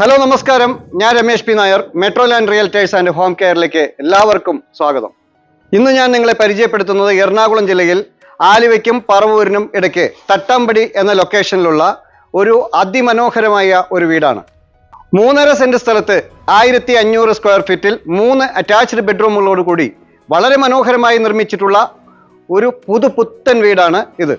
Hello നമസ്കാരം, ഞാൻ Ramesh P Nair. Metro Land Realtors and Home കെയറിലേക്ക് എല്ലാവർക്കും സ്വാഗതം. ഇന്ന് ഞാൻ നിങ്ങളെ പരിചയപ്പെടുത്തുന്നത് എറണാകുളം ജില്ലയിൽ ആലുവയ്ക്കും പറവൂരിനും ഇടയ്ക്ക് തട്ടാമ്പടി എന്ന ലൊക്കേഷനിലുള്ള ഒരു അതിമനോഹരമായ ഒരു വീടാണ്. 3.5 സെന്റ് സ്ഥലത്ത് 1500 സ്ക്വയർ ഫീറ്റിൽ 3 അറ്റാച്ച്ഡ് ബെഡ്റൂമുകളോടുകൂടി വളരെ മനോഹരമായി നിർമ്മിച്ചിട്ടുള്ള ഒരു പുതുപുത്തൻ വീടാണ് ഇത്.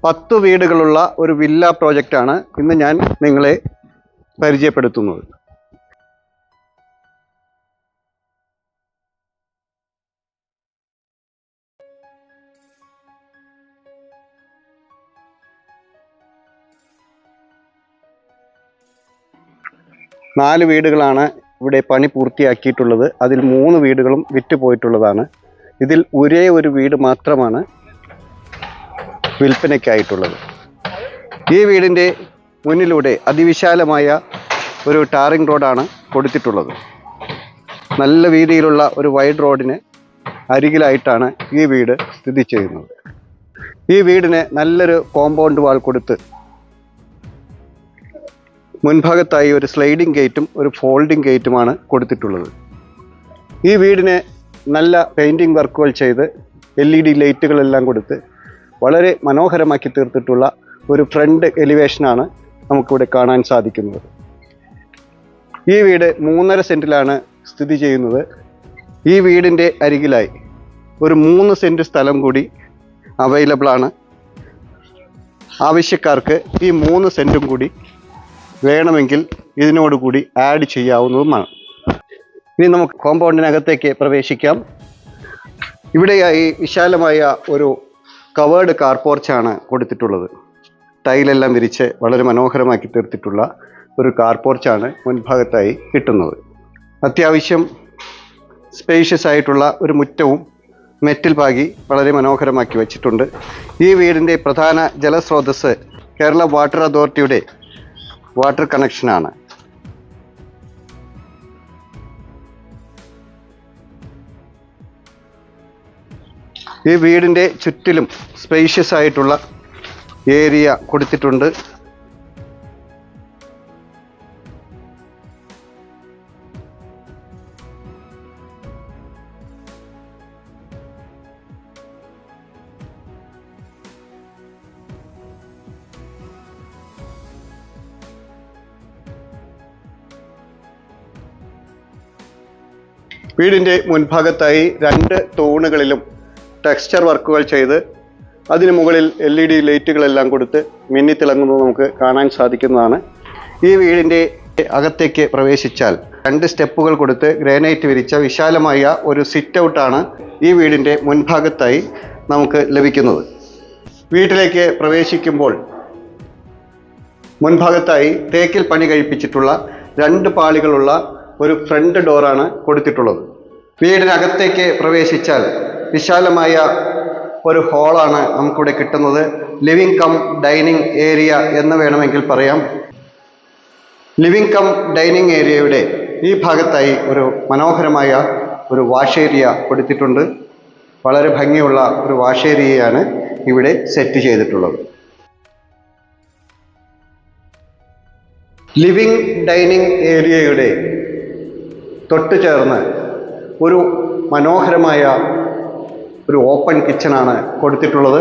പത്ത് വീടുകളുള്ള ഒരു വില്ല പ്രോജക്റ്റാണ് ഇന്ന് ഞാൻ നിങ്ങളെ പരിചയപ്പെടുത്തുന്നത്. നാല് വീടുകളാണ് ഇവിടെ പണി പൂർത്തിയാക്കിയിട്ടുള്ളത്. അതിൽ 3 വീടുകളും വിറ്റുപോയിട്ടുള്ളതാണ്. ഇതിൽ ഒരേ ഒരു വീട് മാത്രമാണ് വിൽപ്പനയ്ക്കായിട്ടുള്ളത്. ഈ വീടിൻ്റെ മുന്നിലൂടെ അതിവിശാലമായ ഒരു ടാറിംഗ് റോഡാണ് കൊടുത്തിട്ടുള്ളത്. നല്ല വീതിയിലുള്ള ഒരു വൈഡ് റോഡിന് അരികിലായിട്ടാണ് ഈ വീട് സ്ഥിതി ചെയ്യുന്നത്. ഈ വീടിന് നല്ലൊരു കോമ്പൗണ്ട് വാൾ കൊടുത്ത് മുൻഭാഗത്തായി ഒരു സ്ലൈഡിംഗ് ഗേറ്റും ഒരു ഫോൾഡിംഗ് ഗേറ്റുമാണ് കൊടുത്തിട്ടുള്ളത്. ഈ വീടിന് നല്ല പെയിൻറ്റിംഗ് വർക്കുകൾ ചെയ്ത് LED ലൈറ്റുകളെല്ലാം കൊടുത്ത് വളരെ മനോഹരമാക്കി തീർത്തിട്ടുള്ള ഒരു ഫ്രണ്ട് എലിവേഷനാണ് നമുക്കിവിടെ കാണാൻ സാധിക്കുന്നത്. ഈ വീട് 3.5 സെൻറ്റിലാണ് സ്ഥിതി ചെയ്യുന്നത്. ഈ വീടിൻ്റെ അരികിലായി ഒരു 3 സെൻറ്റ് സ്ഥലം കൂടി അവൈലബിളാണ്. ആവശ്യക്കാർക്ക് ഈ 3 സെൻറ്റും കൂടി വേണമെങ്കിൽ ഇതിനോടുകൂടി ആഡ് ചെയ്യാവുന്നതുമാണ്. ഇനി നമുക്ക് കോമ്പൗണ്ടിനകത്തേക്ക് പ്രവേശിക്കാം. ഇവിടെയായി വിശാലമായ ഒരു കവേർഡ് കാർ പോർച്ചാണ് കൊടുത്തിട്ടുള്ളത്. ടൈലെല്ലാം വിരിച്ച് വളരെ മനോഹരമാക്കി തീർത്തിട്ടുള്ള ഒരു കാർ പോർച്ചാണ് മുൻഭാഗത്തായി കിട്ടുന്നത്. അത്യാവശ്യം സ്പേഷ്യസ് ആയിട്ടുള്ള ഒരു മുറ്റവും മെറ്റിൽ പാകി വളരെ മനോഹരമാക്കി വച്ചിട്ടുണ്ട്. ഈ വീടിൻ്റെ പ്രധാന ജലസ്രോതസ് കേരള വാട്ടർ അതോറിറ്റിയുടെ വാട്ടർ കണക്ഷനാണ്. ഈ വീടിൻ്റെ ചുറ്റിലും സ്പേഷ്യസ് ആയിട്ടുള്ള ഏരിയ കൊടുത്തിട്ടുണ്ട്. വീടിൻ്റെ മുൻഭാഗത്തായി 2 തൂണുകളിലും ടെക്സ്ചർ വർക്കുകൾ ചെയ്ത് അതിന് മുകളിൽ LED ലൈറ്റുകളെല്ലാം കൊടുത്ത് മിന്നിത്തിളങ്ങുന്നത് നമുക്ക് കാണാൻ സാധിക്കുന്നതാണ്. ഈ വീടിൻ്റെ അകത്തേക്ക് പ്രവേശിച്ചാൽ 2 സ്റ്റെപ്പുകൾ കൊടുത്ത് ഗ്രാനൈറ്റ് വിരിച്ച വിശാലമായ ഒരു സിറ്റ് ഔട്ടാണ് ഈ വീടിൻ്റെ മുൻഭാഗത്തായി നമുക്ക് ലഭിക്കുന്നത്. വീട്ടിലേക്ക് പ്രവേശിക്കുമ്പോൾ മുൻഭാഗത്തായി തേക്കിൽ പണി കഴിപ്പിച്ചിട്ടുള്ള 2 പാളികളുള്ള ഒരു ഫ്രണ്ട് ഡോറാണ് കൊടുത്തിട്ടുള്ളത്. വീടിനകത്തേക്ക് പ്രവേശിച്ചാൽ വിശാലമായ ഒരു ഹാളാണ് നമുക്കിവിടെ കിട്ടുന്നത്. ലിവിംഗ് കം ഡൈനിങ് ഏരിയ എന്ന് വേണമെങ്കിൽ പറയാം. ലിവിംഗ് കം ഡൈനിങ് ഏരിയയുടെ ഈ ഭാഗത്തായി ഒരു മനോഹരമായ ഒരു വാഷ് ഏരിയ കൊടുത്തിട്ടുണ്ട്. വളരെ ഭംഗിയുള്ള ഒരു വാഷ് ഏരിയയാണ് ഇവിടെ സെറ്റ് ചെയ്തിട്ടുള്ളത്. ലിവിംഗ് ഡൈനിങ് ഏരിയയുടെ തൊട്ട് ചേർന്ന് ഒരു മനോഹരമായ ഒരു ഓപ്പൺ കിച്ചണാണ് കൊടുത്തിട്ടുള്ളത്.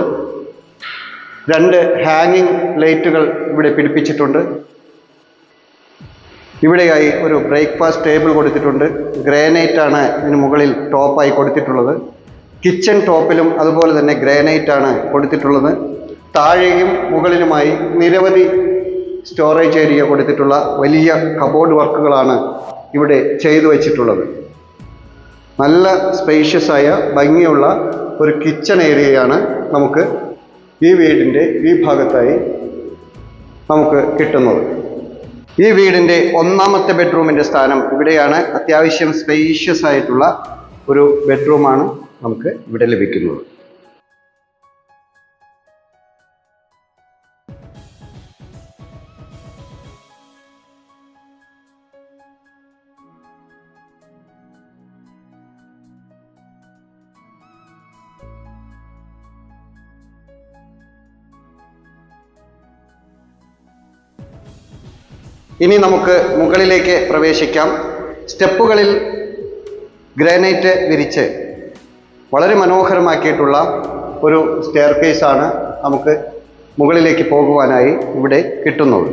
2 ഹാങ്ങിങ് ലൈറ്റുകൾ ഇവിടെ പിടിപ്പിച്ചിട്ടുണ്ട്. ഇവിടെയായി ഒരു ബ്രേക്ക്ഫാസ്റ്റ് ടേബിൾ കൊടുത്തിട്ടുണ്ട്. ഗ്രാനൈറ്റ് ആണ് ഇതിന് മുകളിൽ ടോപ്പായി കൊടുത്തിട്ടുള്ളത്. കിച്ചൺ ടോപ്പിലും അതുപോലെ തന്നെ ഗ്രാനൈറ്റ് ആണ് കൊടുത്തിട്ടുള്ളത്. താഴെയും മുകളിലുമായി നിരവധി സ്റ്റോറേജ് ഏരിയ കൊടുത്തിട്ടുള്ള വലിയ കബോർഡ് വർക്കുകളാണ് ഇവിടെ ചെയ്തു വച്ചിട്ടുള്ളത്. നല്ല സ്പേഷ്യസ് ആയ ഭംഗിയുള്ള ഒരു കിച്ചൺ ഏരിയയാണ് നമുക്ക് ഈ വീടിൻ്റെ ഈ ഭാഗത്തായി നമുക്ക് കിട്ടുന്നത്. ഈ വീടിൻ്റെ 1ാമത്തെ ബെഡ്റൂമിൻ്റെ സ്ഥാനം ഇവിടെയാണ്. അത്യാവശ്യം സ്പേഷ്യസ് ആയിട്ടുള്ള ഒരു ബെഡ്റൂമാണ് നമുക്ക് ഇവിടെ ലഭിക്കുന്നത്. ഇനി നമുക്ക് മുകളിലേക്ക് പ്രവേശിക്കാം. സ്റ്റെപ്പുകളിൽ ഗ്രാനൈറ്റ് വിരിച്ച് വളരെ മനോഹരമാക്കിയിട്ടുള്ള ഒരു സ്റ്റെയർകേസാണ് നമുക്ക് മുകളിലേക്ക് പോകുവാനായി ഇവിടെ കിട്ടുന്നത്.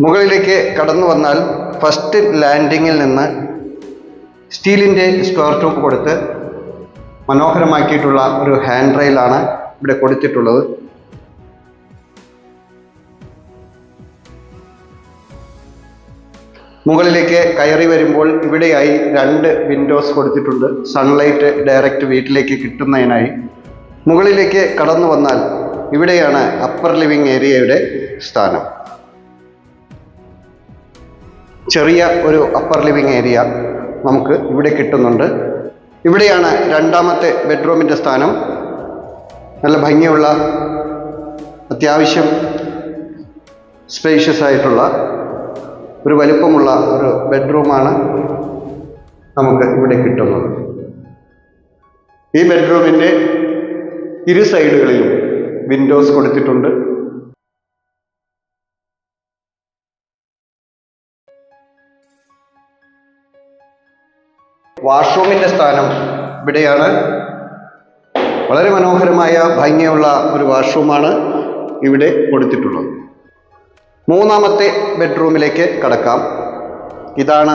മുകളിലേക്ക് കടന്നു വന്നാൽ ഫസ്റ്റ് ലാൻഡിങ്ങിൽ നിന്ന് സ്റ്റീലിൻ്റെ സ്ക്വയർ ട്യൂബ് കൊടുത്ത് മനോഹരമാക്കിയിട്ടുള്ള ഒരു ഹാൻഡ് റെയിലാണ് ഇവിടെ കൊടുത്തിട്ടുള്ളത്. മുകളിലേക്ക് കയറി വരുമ്പോൾ ഇവിടെയായി 2 വിൻഡോസ് കൊടുത്തിട്ടുണ്ട്. സൺലൈറ്റ് ഡയറക്റ്റ് വീട്ടിലേക്ക് കിട്ടുന്നതിനായി. മുകളിലേക്ക് കടന്നു വന്നാൽ ഇവിടെയാണ് അപ്പർ ലിവിംഗ് ഏരിയയുടെ സ്ഥാനം. ചെറിയ ഒരു അപ്പർ ലിവിംഗ് ഏരിയ നമുക്ക് ഇവിടെ കിട്ടുന്നുണ്ട്. ഇവിടെയാണ് 2ാമത്തെ ബെഡ്റൂമിൻ്റെ സ്ഥാനം. നല്ല ഭംഗിയുള്ള അത്യാവശ്യം സ്പേഷ്യസ് ആയിട്ടുള്ള ഒരു വലിപ്പമുള്ള ഒരു ബെഡ്റൂമാണ് നമുക്ക് ഇവിടെ കിട്ടുന്നത്. ഈ ബെഡ്റൂമിൻ്റെ ഇരു സൈഡുകളിലും വിൻഡോസ് കൊടുത്തിട്ടുണ്ട്. വാഷ്റൂമിൻ്റെ സ്ഥാനം ഇവിടെയാണ്. വളരെ മനോഹരമായ ഭംഗിയുള്ള ഒരു വാഷ്റൂമാണ് ഇവിടെ കൊടുത്തിട്ടുള്ളത്. 3ാമത്തെ ബെഡ്റൂമിലേക്ക് കടക്കാം. ഇതാണ്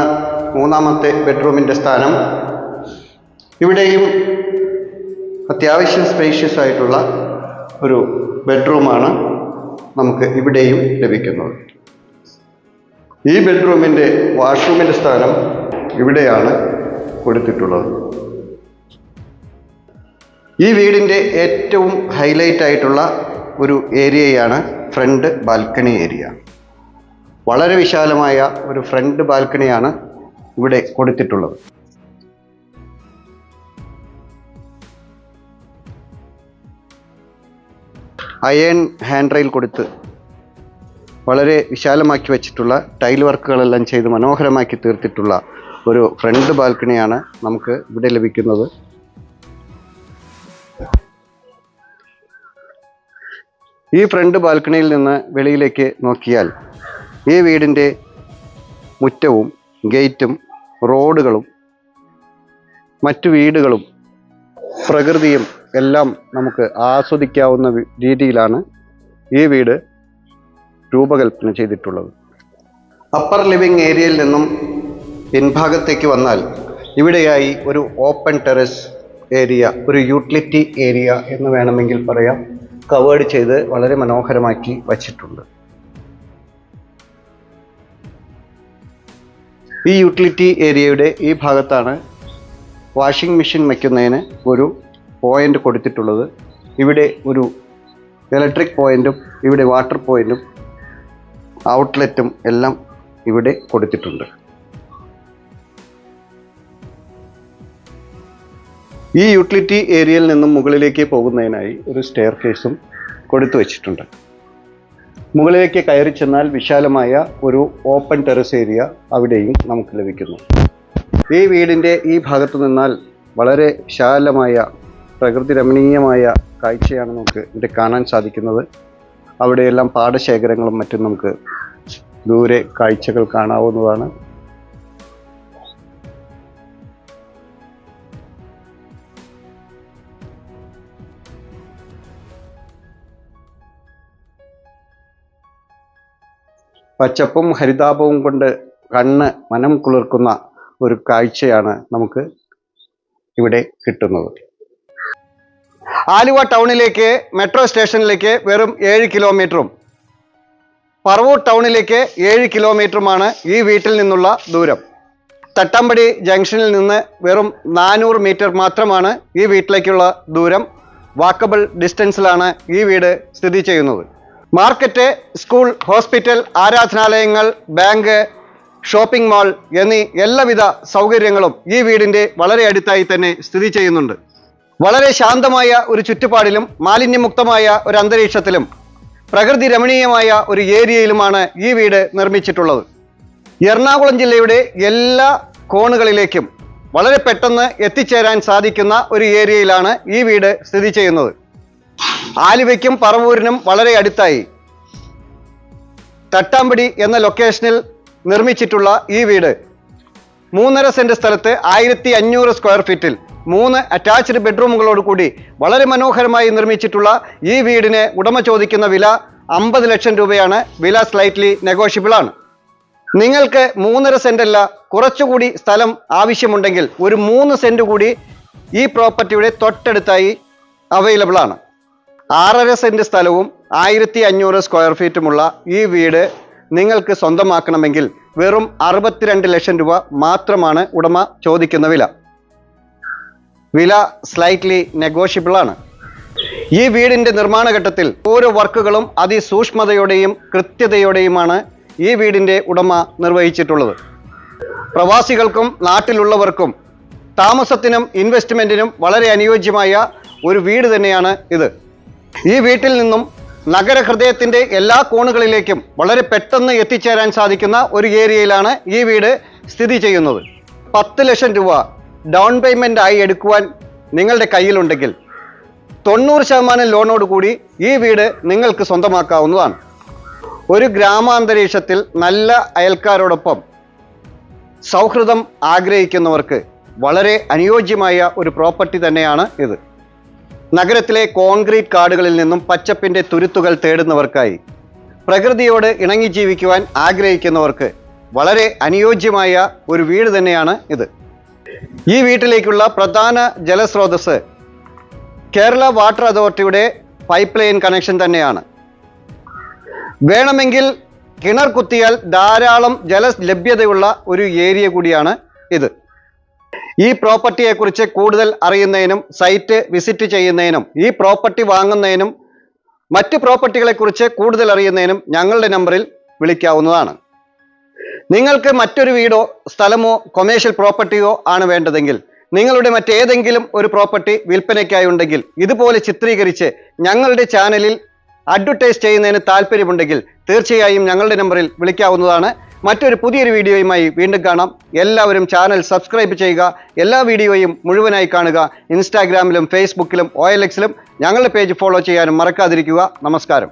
3ാമത്തെ ബെഡ്റൂമിൻ്റെ സ്ഥാനം. ഇവിടെയും അത്യാവശ്യം സ്പേഷ്യസ് ആയിട്ടുള്ള ഒരു ബെഡ്റൂമാണ് നമുക്ക് ഇവിടെയും ലഭിക്കുന്നത്. ഈ ബെഡ്റൂമിൻ്റെ വാഷ്റൂമിൻ്റെ സ്ഥാനം ഇവിടെയാണ് കൊടുത്തിട്ടുള്ളത്. ഈ വീടിൻ്റെ ഏറ്റവും ഹൈലൈറ്റ് ആയിട്ടുള്ള ഒരു ഏരിയയാണ് ഫ്രണ്ട് ബാൽക്കണി ഏരിയ. വളരെ വിശാലമായ ഒരു ഫ്രണ്ട് ബാൽക്കണിയാണ് ഇവിടെ കൊടുത്തിട്ടുള്ളത്. അയൺ ഹാൻഡ് റെയിൽ കൊടുത്ത് വളരെ വിശാലമാക്കി വെച്ചിട്ടുള്ള ടൈൽ വർക്കുകളെല്ലാം ചെയ്ത് മനോഹരമാക്കി തീർത്തിട്ടുള്ള ഒരു ഫ്രണ്ട് ബാൽക്കണിയാണ് നമുക്ക് ഇവിടെ ലഭിക്കുന്നത്. ഈ ഫ്രണ്ട് ബാൽക്കണിയിൽ നിന്ന് വെളിയിലേക്ക് നോക്കിയാൽ ഈ വീടിൻ്റെ മുറ്റവും ഗേറ്റും റോഡുകളും മറ്റു വീടുകളും പ്രകൃതിയും എല്ലാം നമുക്ക് ആസ്വദിക്കാവുന്ന രീതിയിലാണ് ഈ വീട് രൂപകൽപ്പന ചെയ്തിട്ടുള്ളത്. അപ്പർ ലിവിംഗ് ഏരിയയിൽ നിന്നും പിൻഭാഗത്തേക്ക് വന്നാൽ ഇവിടെയായി ഒരു ഓപ്പൺ ടെറസ് ഏരിയ, ഒരു യൂട്ടിലിറ്റി ഏരിയ എന്ന് വേണമെങ്കിൽ പറയാം, കവേർഡ് ചെയ്ത് വളരെ മനോഹരമാക്കി വച്ചിട്ടുണ്ട്. ഈ യൂട്ടിലിറ്റി ഏരിയയുടെ ഈ ഭാഗത്താണ് വാഷിംഗ് മെഷീൻ വയ്ക്കുന്നതിന് ഒരു പോയിന്റ് കൊടുത്തിട്ടുള്ളത്. ഇവിടെ ഒരു ഇലക്ട്രിക് പോയിന്റും ഇവിടെ വാട്ടർ പോയിന്റും ഔട്ട്ലെറ്റും എല്ലാം ഇവിടെ കൊടുത്തിട്ടുണ്ട്. ഈ യൂട്ടിലിറ്റി ഏരിയയിൽ നിന്നും മുകളിലേക്ക് പോകുന്നതിനായി ഒരു സ്റ്റെയർ കേസും കൊടുത്തു വച്ചിട്ടുണ്ട്. മുകളിലേക്ക് കയറി ചെന്നാൽ വിശാലമായ ഒരു ഓപ്പൺ ടെറസ് ഏരിയ അവിടെയും നമുക്ക് ലഭിക്കുന്നു. ഈ വീടിൻ്റെ ഈ ഭാഗത്തു നിന്നാൽ വളരെ വിശാലമായ പ്രകൃതി രമണീയമായ കാഴ്ചയാണ് നമുക്ക് ഇവിടെ കാണാൻ സാധിക്കുന്നത്. അവിടെയെല്ലാം പാടശേഖരങ്ങളും മറ്റും നമുക്ക് ദൂരെ കാഴ്ചകൾ കാണാവുന്നതാണ്. പച്ചപ്പും ഹരിതാപവും കൊണ്ട് മനം കുളിർക്കുന്ന ഒരു കാഴ്ചയാണ് നമുക്ക് ഇവിടെ കിട്ടുന്നത്. ആലുവ ടൗണിലേക്ക് മെട്രോ സ്റ്റേഷനിലേക്ക് വെറും 7 കിലോമീറ്ററും പറവൂർ ടൗണിലേക്ക് 7 കിലോമീറ്ററുമാണ് ഈ വീട്ടിൽ നിന്നുള്ള ദൂരം. തട്ടമ്പടി ജംഗ്ഷനിൽ നിന്ന് വെറും 400 മീറ്റർ മാത്രമാണ് ഈ വീട്ടിലേക്കുള്ള ദൂരം. വാക്കബിൾ ഡിസ്റ്റൻസിലാണ് ഈ വീട് സ്ഥിതി ചെയ്യുന്നത്. മാർക്കറ്റ്, സ്കൂൾ, ഹോസ്പിറ്റൽ, ആരാധനാലയങ്ങൾ, ബാങ്ക്, ഷോപ്പിംഗ് മാൾ എന്നീ എല്ലാവിധ സൗകര്യങ്ങളും ഈ വീടിൻ്റെ വളരെ അടുത്തായി തന്നെ സ്ഥിതി ചെയ്യുന്നുണ്ട്. വളരെ ശാന്തമായ ഒരു ചുറ്റുപാടിലും മാലിന്യമുക്തമായ ഒരു അന്തരീക്ഷത്തിലും പ്രകൃതി രമണീയമായ ഒരു ഏരിയയിലുമാണ് ഈ വീട് നിർമ്മിച്ചിട്ടുള്ളത്. എറണാകുളം ജില്ലയുടെ എല്ലാ കോണുകളിലേക്കും വളരെ പെട്ടെന്ന് എത്തിച്ചേരാൻ സാധിക്കുന്ന ഒരു ഏരിയയിലാണ് ഈ വീട് സ്ഥിതി ചെയ്യുന്നത്. ആലുവയ്ക്കും പറവൂരിനും വളരെ അടുത്തായി തട്ടാമ്പടി എന്ന ലൊക്കേഷനിൽ നിർമ്മിച്ചിട്ടുള്ള ഈ വീട് 3.5 സെന്റ് സ്ഥലത്ത് 1500 സ്ക്വയർ ഫീറ്റിൽ 3 അറ്റാച്ച്ഡ് ബെഡ്റൂമുകളോട് കൂടി വളരെ മനോഹരമായി നിർമ്മിച്ചിട്ടുള്ള ഈ വീടിന് ഉടമ ചോദിക്കുന്ന വില 50 ലക്ഷം രൂപയാണ്. വില സ്ലൈറ്റ്ലി നെഗോഷ്യബിൾ ആണ്. നിങ്ങൾക്ക് 3.5 സെന്റ് അല്ല, കുറച്ചുകൂടി സ്ഥലം ആവശ്യമുണ്ടെങ്കിൽ ഒരു 3 സെന്റ് കൂടി ഈ പ്രോപ്പർട്ടിയുടെ തൊട്ടടുത്തായി അവൈലബിൾ ആണ്. 6.5 സെന്റ് സ്ഥലവും 1500 സ്ക്വയർ ഫീറ്റുമുള്ള ഈ വീട് നിങ്ങൾക്ക് സ്വന്തമാക്കണമെങ്കിൽ വെറും 62 ലക്ഷം രൂപ മാത്രമാണ് ഉടമ ചോദിക്കുന്ന വില. വില സ്ലൈറ്റ്ലി നെഗോഷ്യബിൾ ആണ്. ഈ വീടിൻ്റെ നിർമ്മാണ ഘട്ടത്തിൽ ഓരോ വർക്കുകളും അതിസൂക്ഷ്മതയോടെയും കൃത്യതയോടെയുമാണ് ഈ വീടിൻ്റെ ഉടമ നിർവഹിച്ചിട്ടുള്ളത്. പ്രവാസികൾക്കും നാട്ടിലുള്ളവർക്കും താമസത്തിനും ഇൻവെസ്റ്റ്മെൻറ്റിനും വളരെ അനുയോജ്യമായ ഒരു വീട് തന്നെയാണ് ഇത്. ഈ വീട്ടിൽ നിന്നും നഗരഹൃദയത്തിൻ്റെ എല്ലാ കോണുകളിലേക്കും വളരെ പെട്ടെന്ന് എത്തിച്ചേരാൻ സാധിക്കുന്ന ഒരു ഏരിയയിലാണ് ഈ വീട് സ്ഥിതി ചെയ്യുന്നത്. 10 ലക്ഷം രൂപ ഡൗൺ പേയ്മെൻ്റ് ആയി എടുക്കുവാൻ നിങ്ങളുടെ കയ്യിലുണ്ടെങ്കിൽ 90% ലോണോട് കൂടി ഈ വീട് നിങ്ങൾക്ക് സ്വന്തമാക്കാവുന്നതാണ്. ഒരു ഗ്രാമാന്തരീക്ഷത്തിൽ നല്ല അയൽക്കാരോടൊപ്പം സൗഹൃദം ആഗ്രഹിക്കുന്നവർക്ക് വളരെ അനുയോജ്യമായ ഒരു പ്രോപ്പർട്ടി തന്നെയാണ് ഇത്. നഗരത്തിലെ കോൺക്രീറ്റ് കാടുകളിൽ നിന്നും പച്ചപ്പിൻ്റെ തുരുത്തുകൾ തേടുന്നവർക്കായി, പ്രകൃതിയോട് ഇണങ്ങി ജീവിക്കുവാൻ ആഗ്രഹിക്കുന്നവർക്ക് വളരെ അനുയോജ്യമായ ഒരു വീട് തന്നെയാണ് ഇത്. ഈ വീട്ടിലേക്കുള്ള പ്രധാന ജലസ്രോതസ് കേരള വാട്ടർ അതോറിറ്റിയുടെ പൈപ്പ് ലൈൻ കണക്ഷൻ തന്നെയാണ്. വേണമെങ്കിൽ കിണർ കുത്തിയാൽ ധാരാളം ജല ലഭ്യതയുള്ള ഒരു ഏരിയ കൂടിയാണ് ഇത്. ഈ പ്രോപ്പർട്ടിയെക്കുറിച്ച് കൂടുതൽ അറിയുന്നതിനും സൈറ്റ് വിസിറ്റ് ചെയ്യുന്നതിനും ഈ പ്രോപ്പർട്ടി വാങ്ങുന്നതിനും മറ്റ് പ്രോപ്പർട്ടികളെക്കുറിച്ച് കൂടുതൽ അറിയുന്നതിനും ഞങ്ങളുടെ നമ്പറിൽ വിളിക്കാവുന്നതാണ്. നിങ്ങൾക്ക് മറ്റൊരു വീടോ സ്ഥലമോ കൊമേഴ്ഷ്യൽ പ്രോപ്പർട്ടിയോ ആണ് വേണ്ടതെങ്കിൽ, നിങ്ങളുടെ മറ്റേതെങ്കിലും ഒരു പ്രോപ്പർട്ടി വിൽപ്പനയ്ക്കായി ഉണ്ടെങ്കിൽ ഇതുപോലെ ചിത്രീകരിച്ച് ഞങ്ങളുടെ ചാനലിൽ അഡ്വർടൈസ് ചെയ്യുന്നതിന് താല്പര്യമുണ്ടെങ്കിൽ തീർച്ചയായും ഞങ്ങളുടെ നമ്പറിൽ വിളിക്കാവുന്നതാണ്. മറ്റൊരു പുതിയൊരു വീഡിയോയുമായി വീണ്ടും കാണാം. എല്ലാവരും ചാനൽ സബ്സ്ക്രൈബ് ചെയ്യുക. എല്ലാ വീഡിയോയും മുഴുവനായി കാണുക. ഇൻസ്റ്റാഗ്രാമിലും ഫേസ്ബുക്കിലും OLX-ലും ഞങ്ങളുടെ പേജ് ഫോളോ ചെയ്യാനും മറക്കാതിരിക്കുക. നമസ്കാരം.